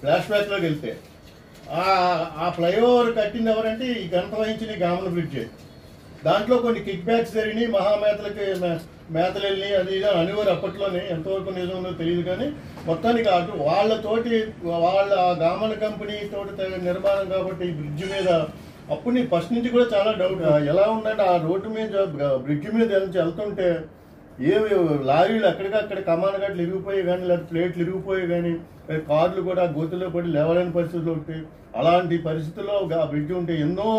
Flash బ్యాక్లోకి వెళ్తే ఆ flyover కట్టింది ఎవరంటే ఈ ఘనత వహించిన గామన్ బ్రిడ్జ్. దాంట్లో కొన్ని కిక్ బ్యాక్స్ జరిగినాయి, మహామేతలకి మేతలు వెళ్ళి అది ఇది అనేవారు అప్పట్లోనే. ఎంతవరకు నిజంలో తెలియదు కానీ మొత్తానికి అటు వాళ్ళతోటి వాళ్ళ గామన్ కంపెనీ తోటి నిర్మాణం కాబట్టి ఈ బ్రిడ్జ్ మీద అప్పుడు నీకు ఫస్ట్ నుంచి కూడా చాలా డౌట్ ఎలా ఉందంటే ఆ రోడ్డు మీద బ్రిడ్జ్ మీద వెళ్తుంటే ఏమి లారీలు అక్కడికక్కడ కమాన్ గట్లు ఇరిగిపోయి కానీ లేదా ప్లేట్లు ఇరిగిపోయి కానీ కార్లు కూడా గోతుల్లో పడి లేవలేని పరిస్థితులు ఉంటాయి. అలాంటి పరిస్థితుల్లో ఆ బ్రిడ్జ్ ఉంటే ఎన్నో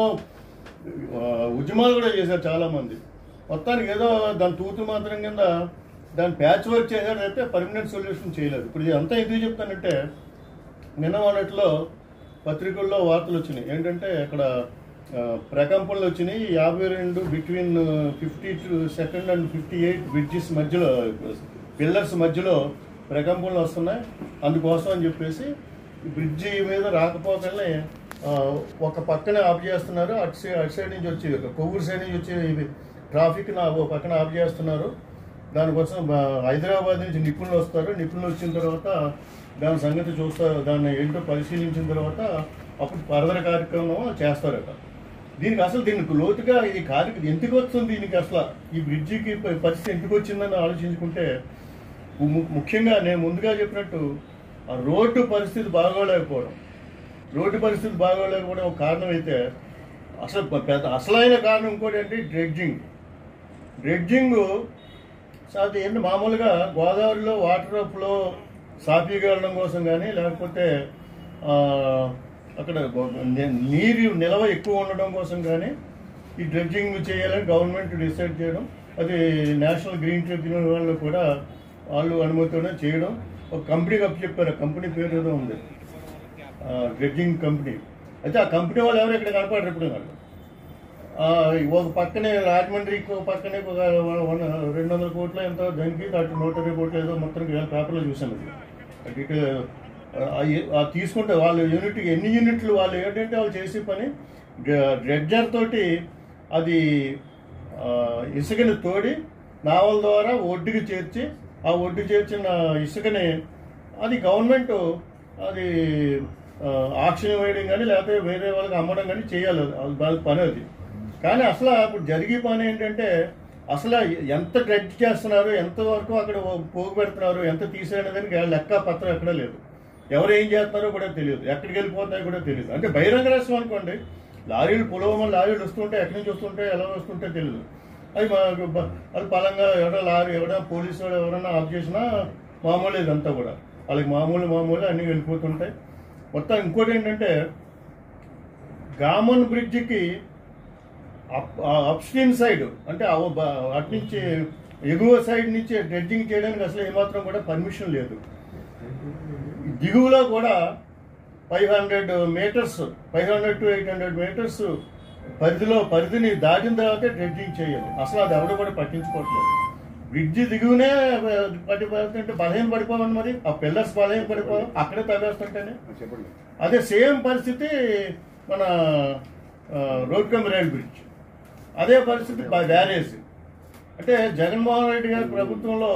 ఉద్యమాలు కూడా చేశారు చాలామంది. మొత్తానికి ఏదో దాని తూతు మాత్రం కింద దాన్ని ప్యాచ్ వర్క్ చేశాడు అయితే పర్మనెంట్ సొల్యూషన్ చేయలేదు. ఇప్పుడు ఇది అంతా ఎందుకు చెప్తానంటే నిన్న మొన్నట్లో పత్రికల్లో వార్తలు వచ్చినాయి ఏంటంటే అక్కడ ప్రకంపనలు వచ్చినాయి 52 బిట్వీన్ 52nd and 58 బ్రిడ్జెస్ మధ్యలో పిల్లర్స్ మధ్యలో ప్రకంపనలు వస్తున్నాయి. అందుకోసం అని చెప్పేసి బ్రిడ్జి మీద రాకపోకల్ని ఒక పక్కనే ఆఫ్ చేస్తున్నారు. అటు సైడ్ నుంచి వచ్చి కొవ్వూరు సైడ్ నుంచి వచ్చి ట్రాఫిక్ ఓ పక్కన ఆఫ్ చేస్తున్నారు. దానికోసం హైదరాబాద్ నుంచి నిపుణులు వస్తారు. నిపుణులు వచ్చిన తర్వాత దాని సంగతి చూస్తారు, దాన్ని ఏంటో పరిశీలించిన తర్వాత అప్పుడు ఫర్దర్ కార్యక్రమం చేస్తారట. దీనికి లోతుగా ఈ కార్యక్రమం ఎందుకు వస్తుంది, దీనికి అసలు ఈ బ్రిడ్జికి పరిస్థితి ఎందుకు వచ్చిందని ఆలోచించుకుంటే ముఖ్యంగా నేను ముందుగా చెప్పినట్టు ఆ రోడ్డు పరిస్థితి బాగోలేకపోవడం ఒక కారణం అయితే అసలైన కారణం ఇంకోటి అంటే డ్రెడ్జింగ్ సార్ ఏంటి మామూలుగా గోదావరిలో వాటర్ ఫ్లో సాఫీగా వెళ్ళడం కోసం కానీ లేకపోతే అక్కడ నీరు నిల్వ ఎక్కువ ఉండడం కోసం కానీ ఈ డ్రెడ్జింగ్ చేయాలని గవర్నమెంట్ డిసైడ్ చేయడం, అది నేషనల్ గ్రీన్ ట్రిబ్యునల్ వాళ్ళు కూడా వాళ్ళు అనుమతితోనే చేయడం. ఒక కంపెనీకి అప్పు చెప్పారు, కంపెనీ పేరు ఏదో ఉంది డ్రెడ్జింగ్ కంపెనీ. అయితే ఆ కంపెనీ వాళ్ళు ఎవరు ఇక్కడ కనపడరు ఎప్పుడు కాదు. ఒక పక్కనే రాజమండ్రికి ఒక పక్కనే ఒక 200 కోట్లు ఎంతో దానికి అటు 120 కోట్లు ఏదో మొత్తం పేపర్లో చూసాను. డీటెయిల్ తీసుకుంటే వాళ్ళు ఎన్ని యూనిట్లు వాళ్ళు ఏంటంటే వాళ్ళు చేసే పని డ్రెడ్జర్ తోటి అది ఇసుకని తోడి నావల ద్వారా ఒడ్డుకి చేర్చి ఆ ఒడ్డు చేర్చిన ఇసుకని అది గవర్నమెంట్ అది ఆక్షన్ వేయడం కానీ లేకపోతే వేరే వాళ్ళకి అమ్మడం కానీ చేయాలి, వాళ్ళ పని అది. కానీ అసలు ఇప్పుడు జరిగే పని ఏంటంటే అసలు ఎంత డ్రెడ్జ్ చేస్తున్నారు, ఎంతవరకు అక్కడ పోగు పెడుతున్నారు, ఎంత తీసేయడానికి లెక్క పత్రం ఎక్కడా లేదు. ఎవరు ఏం చేస్తున్నారో కూడా తెలియదు, ఎక్కడికి వెళ్ళిపోతాయో కూడా తెలియదు. అంటే బహిరంగ రాష్ట్రం అనుకోండి, లారీలు పొలవమని లారీలు వస్తుంటే ఎక్కడి నుంచి వస్తుంటే ఎలా వస్తుంటే తెలియదు. అది పలంగా ఎవడో పోలీసు వాడు ఎవరైనా ఆఫ్ చేసినా మామూలు ఇదంతా కూడా వాళ్ళకి మామూలు అన్నీ వెళ్ళిపోతుంటాయి మొత్తం. ఇంకోటి ఏంటంటే గామన్ బ్రిడ్జికి అప్స్ట్రీమ్ సైడ్ అంటే అటు నుంచి ఎగువ సైడ్ నుంచి డ్రెడ్జింగ్ చేయడానికి అసలు ఏమాత్రం కూడా పర్మిషన్ లేదు. దిగువలో కూడా 500 to 800 మీటర్స్ పరిధిని దాటిన తర్వాత డ్రెడ్జింగ్ చేయాలి. అసలు అది ఎవరు కూడా పట్టించుకోవట్లేదు. బ్రిడ్జి దిగువనే పడిపోతుంటే బలహీన పడిపోవాలి, మరి ఆ పిల్లర్స్ బలహీన పడిపోవాలి, అక్కడే తవ్వేస్తుంటేనే. అదే సేమ్ పరిస్థితి మన రోడ్ కమ్ రైల్ బ్రిడ్జ్, అదే పరిస్థితి బ్యారేజ్. అంటే జగన్మోహన్ రెడ్డి గారి ప్రభుత్వంలో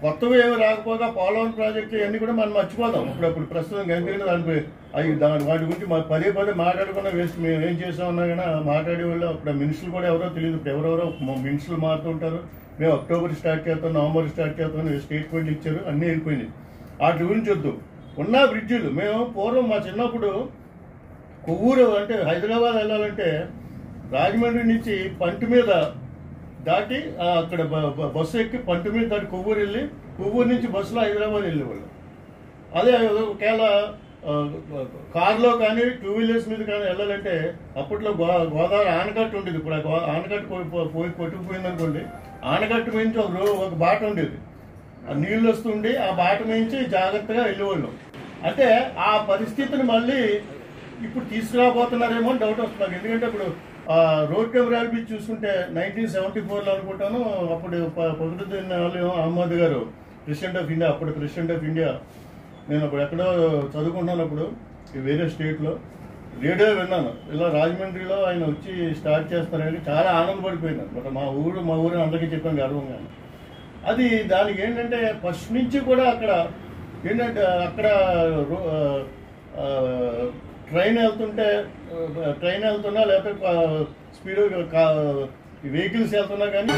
కొత్తవి ఏమి రాకపోగా పోలవరం ప్రాజెక్టులు ఇవన్నీ కూడా మనం మర్చిపోదాం అప్పుడప్పుడు. ప్రస్తుతం ఎందుకంటే వాటి గురించి పదే మాట్లాడుకున్నా వేస్ట్. మేము ఏం చేసామన్నా కానీ మాట్లాడే వాళ్ళు అప్పుడు మినిస్టర్లు కూడా ఎవరో తెలియదు. ఇప్పుడు ఎవరెవరో మినిస్టర్లు మారుతుంటారు. మేము అక్టోబర్ స్టార్ట్ చేస్తాం, నవంబర్ స్టార్ట్ చేస్తాం స్టేట్మెంట్ ఇచ్చారు, అన్నీ వెళ్ళిపోయినాయి. వాటి గురించి వద్దు. ఉన్న బ్రిడ్జిలు మేము పూర్వం మా చిన్నప్పుడు కొవ్వూరు అంటే హైదరాబాద్ వెళ్ళాలంటే రాజమండ్రి నుంచి పంటి మీద దాటి అక్కడ బస్సు ఎక్కి పంటి మీద దాటి కొవ్వూరు వెళ్ళి కొవ్వూరు నుంచి బస్సులో హైదరాబాద్ వెళ్ళేవాళ్ళు. అదే ఒకవేళ కార్లో కానీ 2 వీలర్స్ మీద కానీ వెళ్ళాలంటే అప్పట్లో గోదావరి ఆనకట్టు ఉండేది. ఇప్పుడు ఆనకట్టు పోయి కొట్టుకుపోయింది అనుకోండి, ఆనకట్టు మించి ఒక బాట ఉండేది, ఆ నీళ్ళు వస్తుండి ఆ బాట మించి జాగ్రత్తగా వెళ్ళేవాళ్ళం. అంటే ఆ పరిస్థితిని మళ్ళీ ఇప్పుడు తీసుకురాబోతున్నారేమో అని డౌట్ వస్తున్నారు. ఎందుకంటే ఇప్పుడు రోడ్ కెమెరాలు బీచ్ చూసుకుంటే 1974లో అనుకుంటాను, అప్పుడు పొద్దున్న వాళ్ళు అహ్మద్ గారు ప్రెసిడెంట్ ఆఫ్ ఇండియా, అప్పుడు ప్రెసిడెంట్ ఆఫ్ ఇండియా. నేను అప్పుడు ఎక్కడో చదువుకుంటున్నప్పుడు వేరే స్టేట్లో రేడియో విన్నాను, ఇలా రాజమండ్రిలో ఆయన వచ్చి స్టార్ట్ చేస్తారని చాలా ఆనందపడిపోయింది అనమాట. మా ఊరు అందరికీ చెప్పాను గర్వంగా. అది దానికి ఏంటంటే ఫస్ట్ నుంచి కూడా అక్కడ ఏంటంటే అక్కడ ట్రైన్ వెళ్తున్నా లేకపోతే స్పీడ్ వెహికల్స్ వెళ్తున్నా కానీ